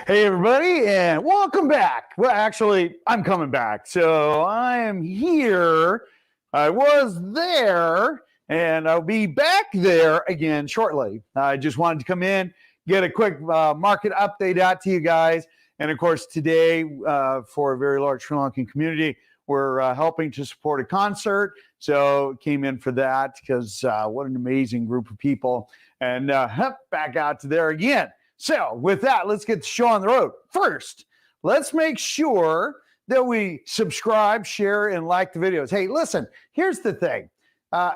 Hey, everybody, and welcome back. Well, actually, I'm coming back. So I am here. I was there, and I'll be back there again shortly. I just wanted to come in, get a quick market update out to you guys. And of course, today, for a very large Sri Lankan community, we're helping to support a concert. So came in for that because what an amazing group of people. And back out to there again. So with that, let's get the show on the road. First, let's make sure that we subscribe, share, and like the videos. Hey, listen, here's the thing.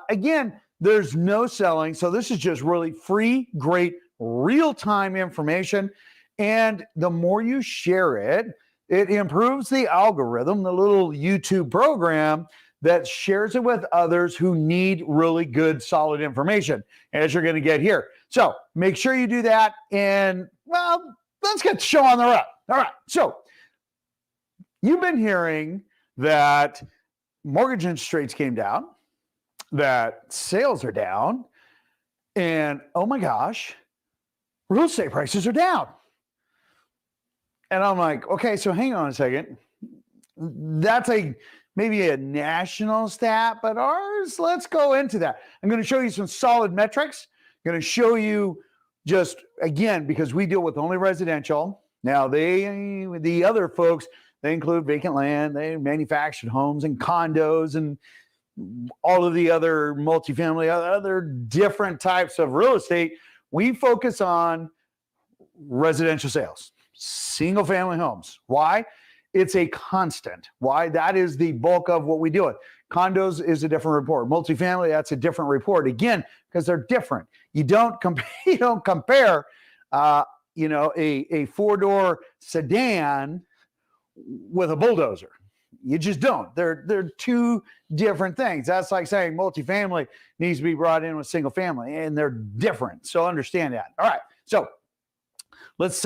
Again, there's no selling. So this is just really free, great, real-time information. And the more you share it, it improves the algorithm, the little YouTube program that shares it with others who need really good, solid information, as you're going to get here. So make sure you do that. And, well, let's get the show on the road. All right. So you've been hearing that mortgage interest rates came down, that sales are down, and, oh my gosh, real estate prices are down. And I'm like, okay, so hang on a second. That's maybe a national stat, but ours, let's go into that. I'm going to show you some solid metrics. I'm going to show you just, again, because we deal with only residential. Now, the other folks, they include vacant land, they manufactured homes and condos and all of the other multifamily, other different types of real estate. We focus on residential sales, single family homes. Why? It's a constant. Why? That is the bulk of what we do. Condos is a different report. Multifamily, that's a different report. Again, because they're different. You don't compare, a four-door sedan with a bulldozer. You just don't. They're two different things. That's like saying multifamily needs to be brought in with single family, and they're different. So understand that. All right. So let's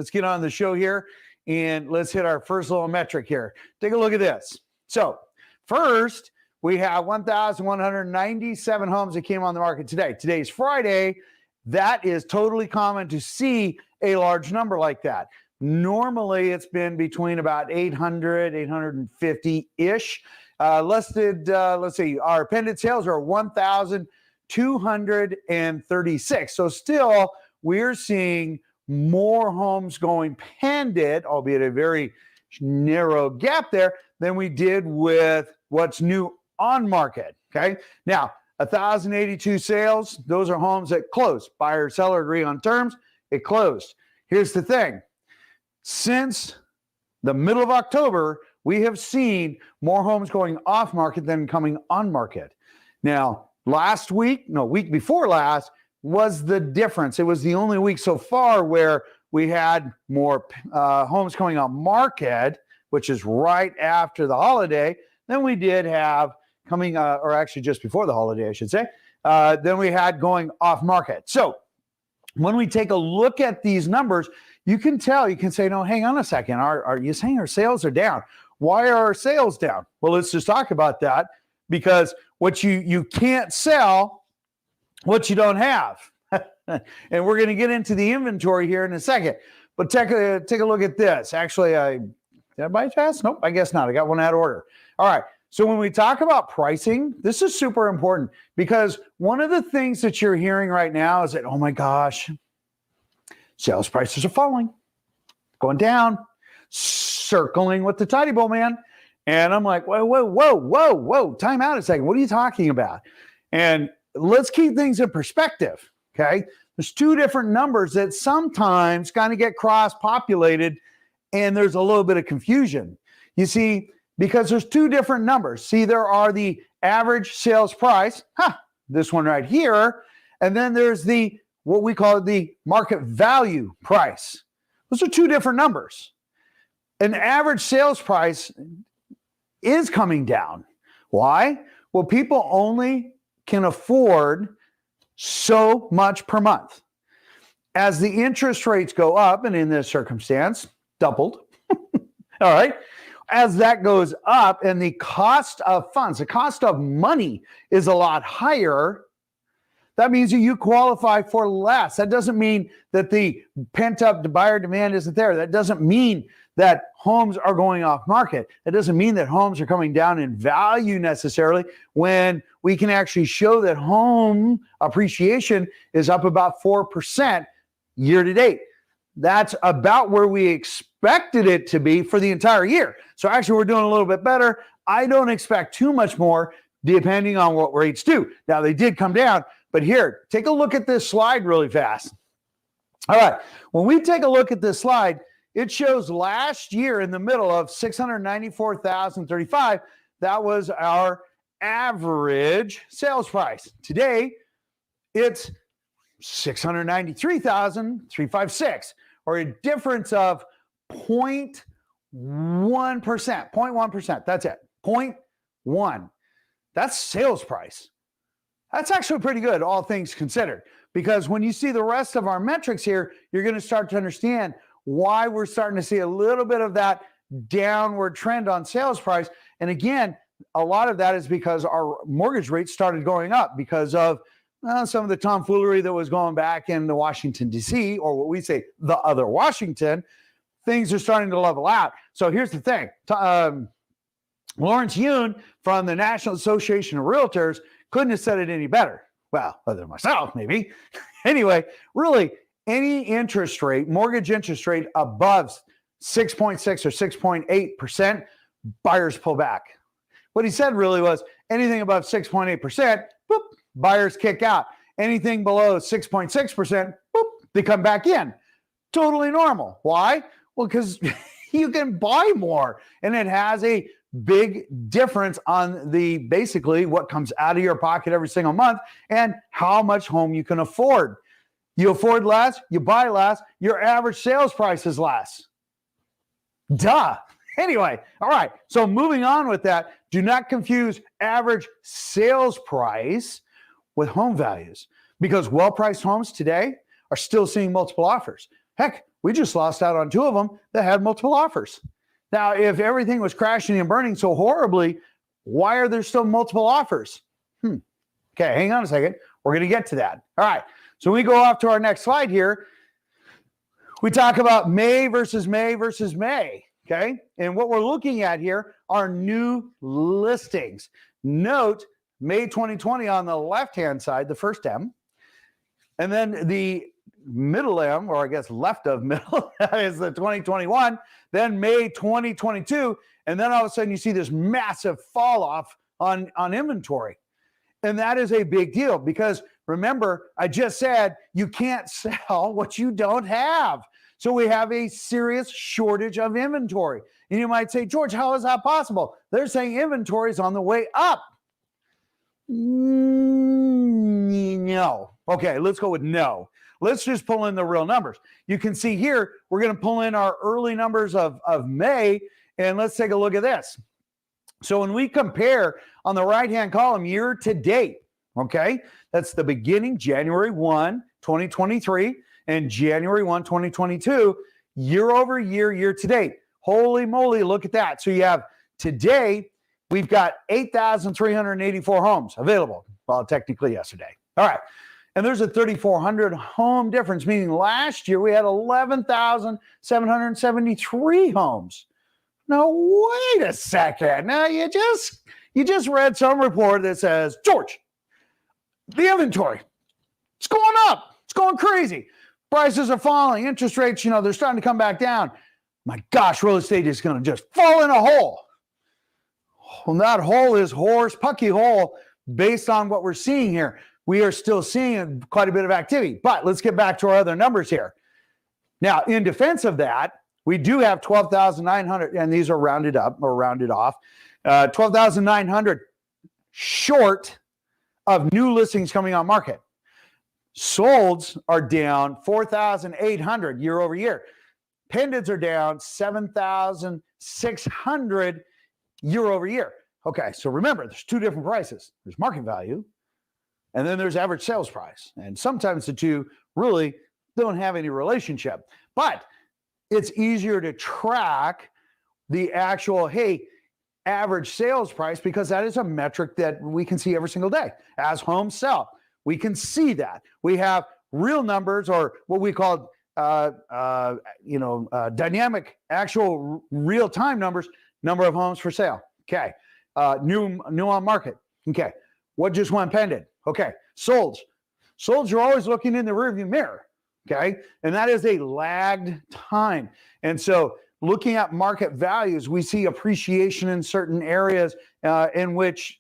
get on the show here. And let's hit our first little metric here. Take a look at this. So first, we have 1,197 homes that came on the market today. Today's Friday. That is totally common to see a large number like that. Normally, it's been between about 800, 850-ish. Let's see, our pending sales are 1,236. So still, we're seeing more homes going pended, albeit a very narrow gap there, than we did with what's new on market. Okay. Now, 1,082 sales. Those are homes that closed. Buyer, seller agree on terms. It closed. Here's the thing. Since the middle of October, we have seen more homes going off market than coming on market. Now, week before last, was the difference. It was the only week so far where we had more homes coming on market, which is right after the holiday, than we did have coming, or actually just before the holiday, I should say, than we had going off market. So when we take a look at these numbers, you can tell, you can say, no, hang on a second. Are you saying our sales are down? Why are our sales down? Well, let's just talk about that, because what you can't sell what you don't have. And we're going to get into the inventory here in a second. But take a look at this. Actually, did I bypass? Nope, I guess not. I got one out of order. All right. So when we talk about pricing, this is super important, because one of the things that you're hearing right now is that, oh my gosh, sales prices are falling, going down, circling with the tidy bowl man. And I'm like, whoa, time out a second. What are you talking about? And let's keep things in perspective, okay? There's two different numbers that sometimes kind of get cross-populated, and there's a little bit of confusion. You see, because there's two different numbers. See, there are the average sales price, this one right here, and then there's what we call the market value price. Those are two different numbers. An average sales price is coming down. Why? Well, people only can afford so much per month. As the interest rates go up, and in this circumstance, doubled, all right, as that goes up and the cost of funds, the cost of money is a lot higher, That means that you qualify for less. That doesn't mean that the pent-up buyer demand isn't there. That doesn't mean that homes are going off market. That doesn't mean that homes are coming down in value necessarily, when we can actually show that home appreciation is up about 4% year to date. That's about where we expected it to be for the entire year. So actually, we're doing a little bit better. I don't expect too much more depending on what rates do. Now, they did come down, but here, take a look at this slide really fast. All right, when we take a look at this slide, it shows last year in the middle of 694,035. That was our average sales price. Today, it's 693,356, or a difference of 0.1%. 0.1%. That's it. 0.1. That's sales price. That's actually pretty good, all things considered, because when you see the rest of our metrics here, you're going to start to understand why we're starting to see a little bit of that downward trend on sales price. And again, a lot of that is because our mortgage rates started going up because of some of the tomfoolery that was going back into Washington, D.C., or what we say, the other Washington. Things are starting to level out. So here's the thing. Lawrence Yun from the National Association of Realtors couldn't have said it any better. Well, other than myself, maybe. Anyway, really, any interest rate, mortgage interest rate above 6.6 or 6.8%, buyers pull back. What he said really was anything above 6.8%, boop, buyers kick out. Anything below 6.6%, boop, they come back in. Totally normal. Why? Well, because you can buy more, and it has a big difference on the basically what comes out of your pocket every single month and how much home you can afford. You afford less, you buy less, your average sales price is less. Duh. Anyway, all right. So moving on with that, do not confuse average sales price with home values, because well-priced homes today are still seeing multiple offers. Heck, we just lost out on 2 of them that had multiple offers. Now, if everything was crashing and burning so horribly, why are there still multiple offers? Okay, hang on a second. We're going to get to that. All right. So we go off to our next slide here. We talk about May versus May versus May. Okay. And what we're looking at here are new listings. Note May 2020 on the left-hand side, the first M. And then the middle M, or I guess left of middle, is the 2021. Then May 2022. And then all of a sudden you see this massive fall off on inventory. And that is a big deal, because remember, I just said you can't sell what you don't have. So we have a serious shortage of inventory. And you might say, George, how is that possible? They're saying inventory is on the way up. No. Okay, let's go with no. Let's just pull in the real numbers. You can see here, we're going to pull in our early numbers of May, and let's take a look at this. So when we compare on the right-hand column year to date, okay, that's the beginning, January 1, 2023, and January 1, 2022, year over year, year to date. Holy moly, look at that. So you have today, we've got 8,384 homes available. Well, technically yesterday. All right. And there's a 3,400 home difference, meaning last year we had 11,773 homes. Now, wait a second. Now, you just read some report that says, George, the inventory, it's going up. It's going crazy. Prices are falling. Interest rates, they're starting to come back down. My gosh, real estate is going to just fall in a hole. Well, that hole is pucky hole based on what we're seeing here. We are still seeing quite a bit of activity, but let's get back to our other numbers here. Now, in defense of that, we do have 12,900, and these are rounded up or rounded off, 12,900 short of new listings coming on market. Solds are down 4,800 year over year. Pendants are down 7,600 year over year. Okay, so remember, there's 2 different prices. There's market value, and then there's average sales price. And sometimes the 2 really don't have any relationship. But it's easier to track the actual, average sales price, because that is a metric that we can see every single day as homes sell. We can see that. We have real numbers, or what we call dynamic, actual real-time numbers, number of homes for sale. Okay. New on market. Okay. What just went pending? Okay. Solds, you're always looking in the rearview mirror. Okay. And that is a lagged time. And so looking at market values, we see appreciation in certain areas in which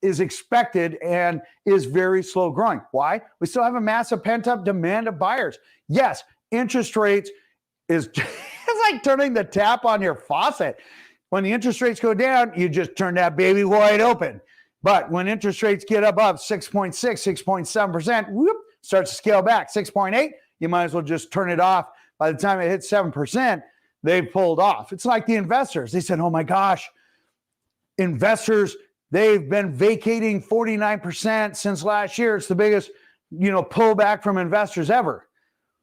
is expected and is very slow growing. Why? We still have a massive pent-up demand of buyers. Yes, interest rates is it's like turning the tap on your faucet. When the interest rates go down, you just turn that baby wide open. But when interest rates get above 6.6, 6.7%, whoop, starts to scale back. 6.8, you might as well just turn it off. By the time it hits 7%, they've pulled off. It's like the investors. They said, oh my gosh, investors, they've been vacating 49% since last year. It's the biggest, pullback from investors ever.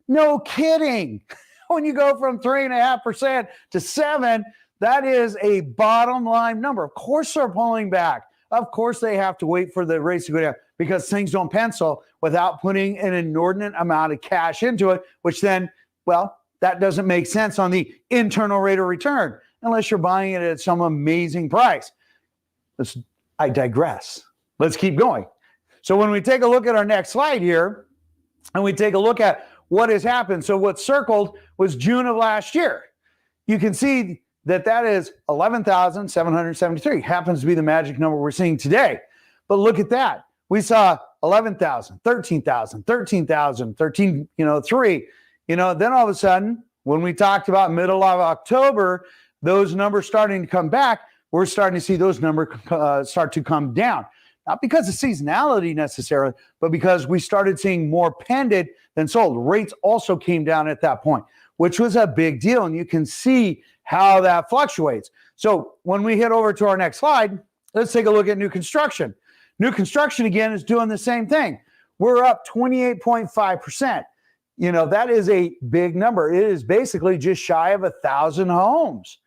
No kidding. When you go from 3.5% to 7%, that is a bottom line number. Of course they're pulling back. Of course they have to wait for the rates to go down because things don't pencil without putting an inordinate amount of cash into it, which then, well, that doesn't make sense on the internal rate of return unless you're buying it at some amazing price. I digress. Let's keep going. So when we take a look at our next slide here and we take a look at what has happened. So what circled was June of last year. You can see that is 11,773. Happens to be the magic number we're seeing today. But look at that. We saw 11,000, 13,000, 13,000, 13, 3. Then all of a sudden, when we talked about middle of October, those numbers starting to come back, we're starting to see those numbers start to come down. Not because of seasonality necessarily, but because we started seeing more pended than sold. Rates also came down at that point, which was a big deal. And you can see how that fluctuates. So when we head over to our next slide, let's take a look at new construction. New construction, again, is doing the same thing. We're up 28.5%. That is a big number. It is basically just shy of 1,000 homes.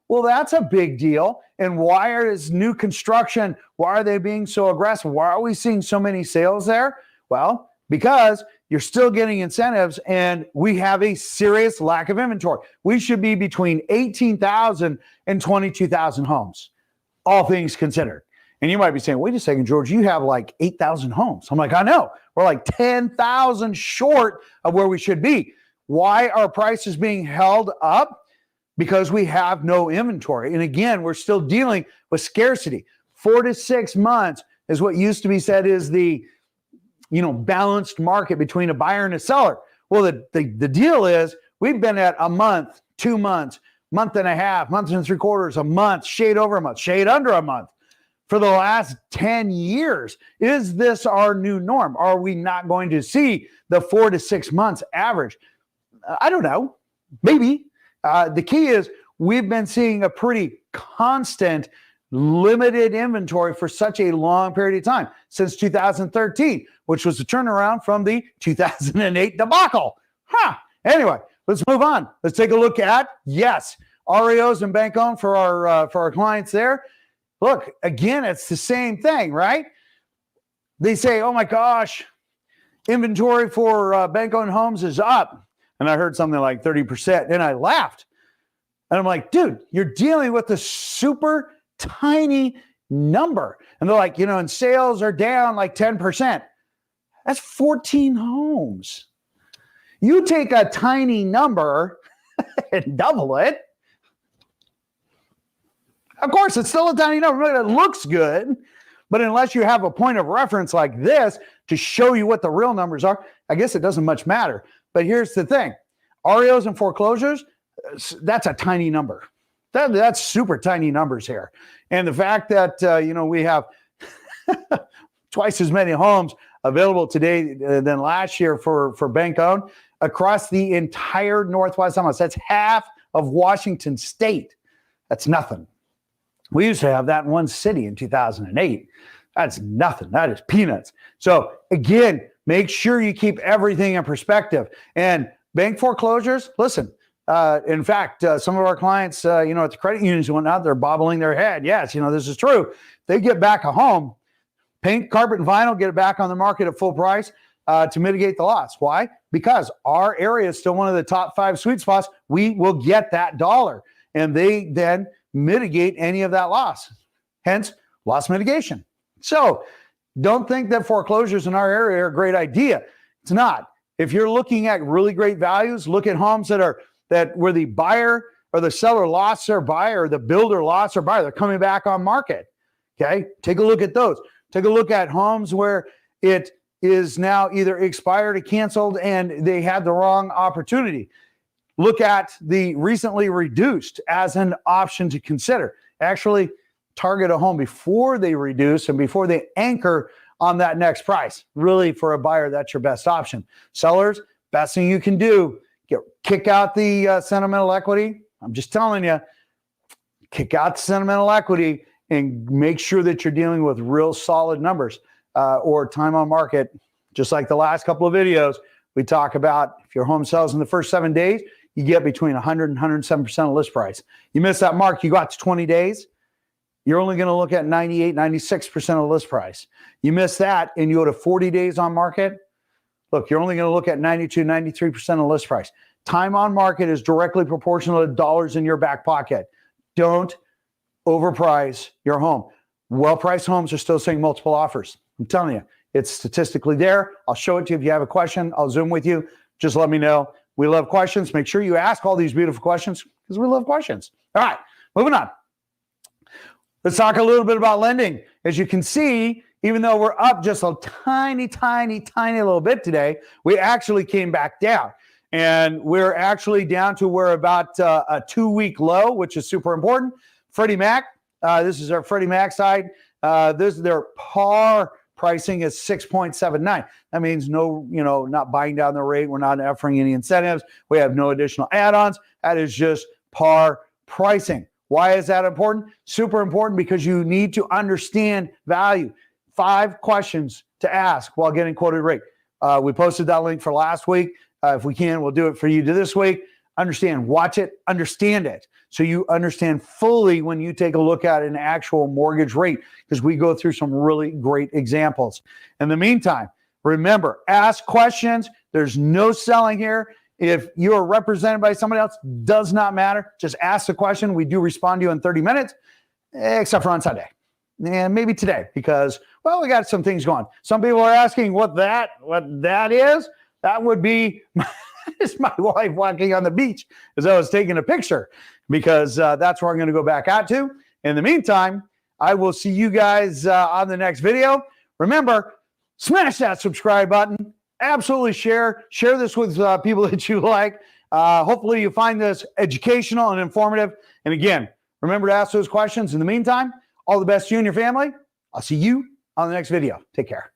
Well, that's a big deal. And why is new construction, why are they being so aggressive? Why are we seeing so many sales there? Well, because you're still getting incentives and we have a serious lack of inventory. We should be between 18,000 and 22,000 homes, all things considered. And you might be saying, wait a second, George, you have like 8,000 homes. I'm like, I know. We're like 10,000 short of where we should be. Why are prices being held up? Because we have no inventory. And again, we're still dealing with scarcity. 4 to 6 months is what used to be said is the balanced market between a buyer and a seller. Well, the deal is we've been at a month, 2 months, month and a half, month and 3/4, a month, shade over a month, shade under a month for the last 10 years. Is this our new norm? Are we not going to see the 4 to 6 months average? I don't know. Maybe. The key is we've been seeing a pretty constant limited inventory for such a long period of time, since 2013, which was a turnaround from the 2008 debacle. Anyway, let's move on. Let's take a look at, REOs and bank owned for our clients there. Look, again, it's the same thing, right? They say, oh my gosh, inventory for bank owned homes is up. And I heard something like 30%, and I laughed. And I'm like, dude, you're dealing with a super tiny number. And they're like, and sales are down like 10%. That's 14 homes. You take a tiny number and double it. Of course, it's still a tiny number, but it looks good. But unless you have a point of reference like this to show you what the real numbers are, I guess it doesn't much matter. But here's the thing. REOs and foreclosures, that's a tiny number. That's super tiny numbers here. And the fact that, we have twice as many homes available today than last year for bank owned across the entire Northwest Summit. That's half of Washington State. That's nothing. We used to have that in one city in 2008. That's nothing. That is peanuts. So again, make sure you keep everything in perspective. And bank foreclosures, listen, in fact, some of our clients, at the credit unions and whatnot, they're bobbling their head. Yes, this is true. They get back a home. Paint, carpet, and vinyl, get it back on the market at full price to mitigate the loss. Why? Because our area is still one of the top 5 sweet spots. We will get that dollar, and they then mitigate any of that loss. Hence, loss mitigation. So don't think that foreclosures in our area are a great idea. It's not. If you're looking at really great values, look at homes that where the buyer or the seller lost their buyer, or the builder lost their buyer. They're coming back on market. Okay, take a look at those. Take a look at homes where it is now either expired or canceled and they had the wrong opportunity. Look at the recently reduced as an option to consider. Actually, target a home before they reduce and before they anchor on that next price. Really, for a buyer, that's your best option. Sellers, best thing you can do, kick out the sentimental equity. I'm just telling you, kick out the sentimental equity and make sure that you're dealing with real solid numbers or time on market. Just like the last couple of videos, we talk about if your home sells in the first 7 days, you get between 100 and 107% of list price. You miss that mark, you got to 20 days, you're only going to look at 98, 96% of list price. You miss that and you go to 40 days on market, look, you're only going to look at 92, 93% of list price. Time on market is directly proportional to dollars in your back pocket. Don't overprice your home. Well-priced homes are still seeing multiple offers. I'm telling you, it's statistically there. I'll show it to you if you have a question. I'll Zoom with you. Just let me know. We love questions. Make sure you ask all these beautiful questions because we love questions. All right, moving on. Let's talk a little bit about lending. As you can see, even though we're up just a tiny little bit today, we actually came back down. And we're actually down to where about a 2-week low, which is super important. Freddie Mac, this is our Freddie Mac side. This is their par pricing is 6.79. That means no, not buying down the rate. We're not offering any incentives. We have no additional add-ons. That is just par pricing. Why is that important? Super important because you need to understand value. 5 questions to ask while getting quoted rate. We posted that link for last week. If we can, we'll do it for you this week. Understand, watch it, understand it. So you understand fully when you take a look at an actual mortgage rate, because we go through some really great examples. In the meantime, remember, ask questions. There's no selling here. If you are represented by somebody else, does not matter. Just ask the question. We do respond to you in 30 minutes, except for on Sunday. And maybe today, because, well, we got some things going. Some people are asking what that is. That would be it's my wife walking on the beach as I was taking a picture, because that's where I'm going to go back out to. In the meantime, I will see you guys on the next video. Remember, smash that subscribe button. Absolutely share this with people that you like. Hopefully you find this educational and informative. And again, remember to ask those questions. In the meantime, all the best to you and your family. I'll see you on the next video. Take care.